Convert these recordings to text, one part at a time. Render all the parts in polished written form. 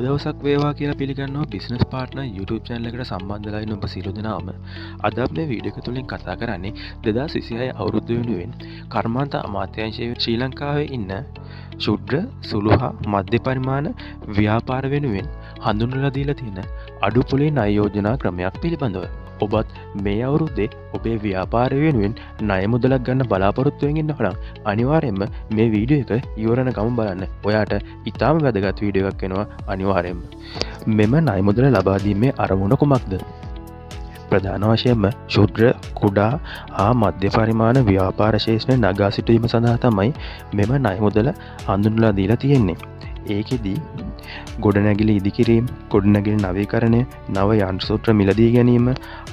දවසක් වේවා කියලා පිළිගන්නවා බිස්නස් පාර්ට්නර් YouTube channel එකට සම්බන්ධ වෙලා ඉන්න ඔබ සියලු දෙනාම. අද අපි මේ වීඩියෝ එක තුලින් කතා කරන්නේ 2026 අවුරුද්ද වෙනුවෙන් කර්මාන්ත අමාත්‍යාංශයේ ශ්‍රී ලංකාවේ ඉන්න ශුද්‍ර සුළු හා මධ්‍ය පරිමාණ ව්‍යාපාර වෙනුවෙන් හඳුන්වලා දීලා තියෙන අඩුපොලේ ණය යෝජනා ක්‍රමයක් පිළිබඳව. ඔබත් මේ අවුරුද්දේ ඔබේ ව්‍යාපාරය වෙනුවෙන් ණය මුදලක් ගන්න බලාපොරොත්තු වෙමින් ඉන්නවනම් අනිවාර්යයෙන්ම මේ වීඩියෝ එක ඉවරන ගමන් බලන්න. ඔයාට ඉතාම වැදගත් වීඩියෝ එකක් වෙනවා අනිවාර්යයෙන්ම. මෙම ණය මුදල ලබා දීමේ අරමුණ කුමක්ද? ප්‍රධාන වශයෙන්ම ශුද්‍ර කුඩා හා මධ්‍ය පරිමාණ ව්‍යාපාර ශේෂ්ත්‍රය නගා සිටුවීම සඳහා තමයි මෙම ණය මුදල හඳුන්වලා දීලා තියෙන්නේ. ඒකෙදී ගොඩනැගිලි ඉදිකිරීම, ගොඩනැගිලි නවීකරණය, නව යන්ත්‍ර සූත්‍ර මිලදී ගැනීම,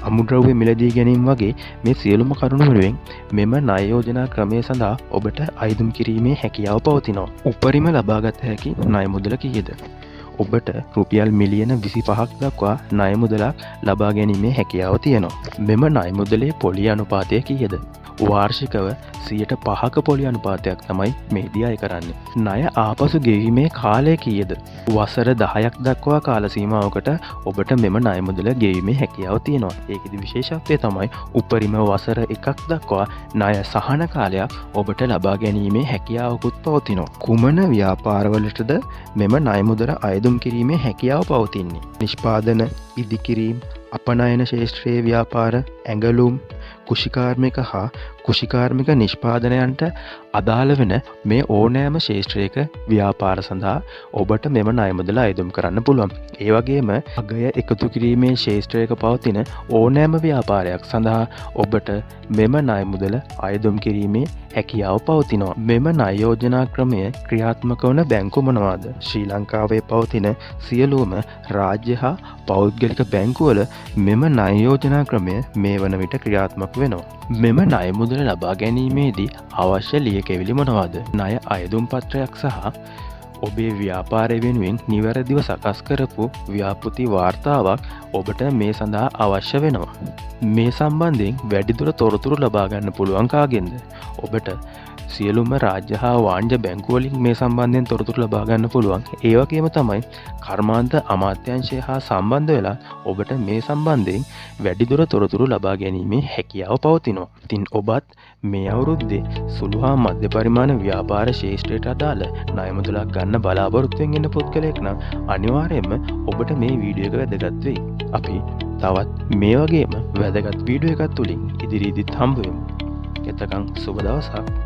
අමුද්‍රව්‍ය මිලදී ගැනීම වගේ මේ සියලුම කරුණු වෙනුවෙන් මෙම ණය යෝජනා ක්‍රමය සඳහා ඔබට අයදුම් කිරීමේ හැකියාව පවතිනවා. උපරිම ලබාගත හැකි ණය මුදල කීයද? ඔබට රුපියල් මිලියන 25ක් දක්වා ණය මුදලක් ලබා ගැනීමේ හැකියාව තියෙනවා. මෙම ණය මුදලේ පොලි අනුපාතය කීයද? වාර්ෂිකව 5% පොලි අනුපාතයක් තමයි මේදී අය කරන්නේ. ණය ආපසු ගෙවීමේ කාලය කීයද? වසර 10ක් දක්වා කාල සීමාවකට ඔබට මෙම ණය මුදල ගෙවීමේ හැකියාව තියෙනවා. ඒකෙදි විශේෂත්වය තමයි උපරිම වසර 1ක් දක්වා ණය සහන කාලයක් ඔබට ලබා ගැනීමේ හැකියාවකුත් පවතිනවා. කුමන ව්‍යාපාරවලටද මෙම ණය මුදල අයදුම් කිරීමේ හැකියාව පවතින්නේ? නිෂ්පාදන, ඉදිකිරීම, අපනයන ශේෂ්ත්‍රයේ ව්‍යාපාර, ඇඟලුම්, කුෂිකාර්මික හා කුෂිකාර්මික නිෂ්පාදනයන්ට අදාළ වෙන මේ ඕනෑම ශේෂ්ත්‍රයක ව්‍යාපාර සඳහා ඔබට මෙම ණය මුදල අයදුම් කරන්න පුළුවන්. ඒ වගේම අගය එකතු කිරීමේ ශේෂ්ත්‍රයක පවතින ඕනෑම ව්‍යාපාරයක් සඳහා ඔබට මෙම ණය මුදල අයදුම් කිරීමේ හැකියාව පවතිනවා. මෙම ණය යෝජනා ක්‍රමය ක්‍රියාත්මක වන බැංකු මොනවාද? ශ්‍රී ලංකාවේ පවතින සියලුම රාජ්‍ය හා පෞද්ගලික බැංකුවල මෙම ණය යෝජනා ක්‍රමය මේ වන විට ක්‍රියාත්මක වෙනවා. මෙම ණය මුදල ලබා ගැනීමේදී අවශ්‍ය ලියකැවිලි මොනවාද? ණය අයදුම් පත්‍රයක් සහ ඔබේ ව්‍යාපාරය වෙනුවෙන් නිවැරදිව සකස් කරපු ව්‍යාපෘති වාර්තාවක් ඔබට මේ සඳහා අවශ්‍ය වෙනවා. මේ සම්බන්ධයෙන් වැඩිදුර තොරතුරු ලබා ගන්න පුළුවන් කාගෙන්ද? ඔබට සියලුම රාජ්‍ය හා වාණිජ බැංකුවලින් මේ සම්බන්ධයෙන් තොරතුරු ලබා ගන්න පුළුවන්. ඒ වගේම තමයි කර්මාන්ත අමාත්‍යාංශය හා සම්බන්ධ වෙලා ඔබට මේ සම්බන්ධයෙන් වැඩිදුර තොරතුරු ලබා ගැනීමේ හැකියාව පවතිනවා. ඉතින් ඔබත් මේ අවුරුද්දේ සුළු හා මධ්‍ය පරිමාණ ව්‍යාපාර ශේෂ්ත්‍රයට අදාළ ණය මුදලක් ගන්න බලාපොරොත්තු වෙන ඉන්න පුද්ගලයෙක් නම් අනිවාර්යයෙන්ම ඔබට මේ වීඩියෝ එක වැදගත් වෙයි. අපි තවත් මේ වගේම වැදගත් වීඩියෝ එකක් තුලින් ඉදිරියේදීත් හම්බ වෙමු. එතකන් සුබ දවසක්.